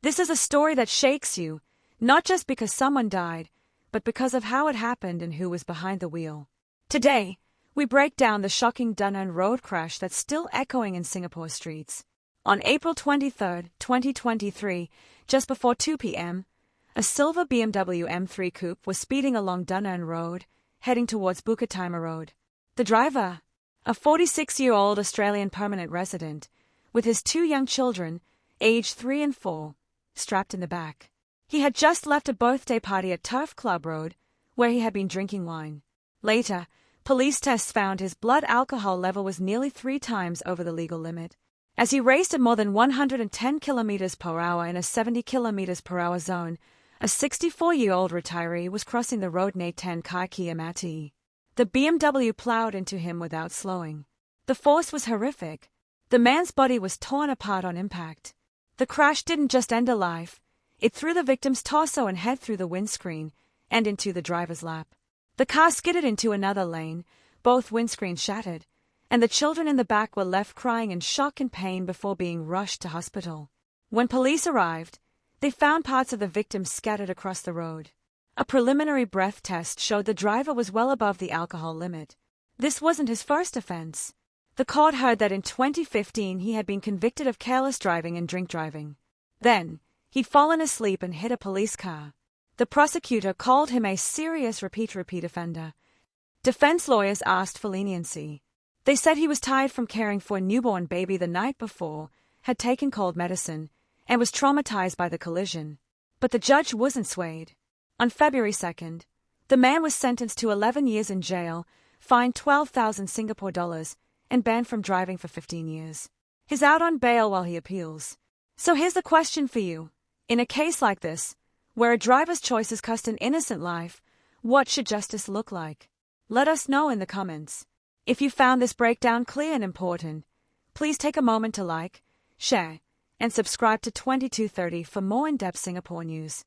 This is a story that shakes you, not just because someone died, but because of how it happened and who was behind the wheel. Today, we break down the shocking Dunearn Road crash that's still echoing in Singapore streets. On April 23, 2023, just before 2 p.m., a silver BMW M3 coupe was speeding along Dunearn Road, heading towards Bukit Road. The driver, a 46-year-old Australian permanent resident, with his two young children, aged 3 and 4, strapped in the back. He had just left a birthday party at Turf Club Road, where he had been drinking wine. Later, police tests found his blood alcohol level was nearly 3 times over the legal limit. As he raced at more than 110 km per hour in a 70 km per hour zone, a 64-year-old retiree was crossing the road near 10 Kaki Amati. The BMW plowed into him without slowing. The force was horrific. The man's body was torn apart on impact. The crash didn't just end a life, it threw the victim's torso and head through the windscreen and into the driver's lap. The car skidded into another lane, both windscreens shattered, and the children in the back were left crying in shock and pain before being rushed to hospital. When police arrived, they found parts of the victim scattered across the road. A preliminary breath test showed the driver was well above the alcohol limit. This wasn't his first offense. The court heard that in 2015 he had been convicted of careless driving and drink driving. Then, he'd fallen asleep and hit a police car. The prosecutor called him a serious repeat offender. Defense lawyers asked for leniency. They said he was tired from caring for a newborn baby the night before, had taken cold medicine, and was traumatized by the collision. But the judge wasn't swayed. On February 2nd, the man was sentenced to 11 years in jail, fined 12,000 Singapore dollars, and banned from driving for 15 years. He's out on bail while he appeals. So here's the question for you. In a case like this, where a driver's choices cost an innocent life, what should justice look like? Let us know in the comments. If you found this breakdown clear and important, please take a moment to like, share, and subscribe to 2230 for more in-depth Singapore news.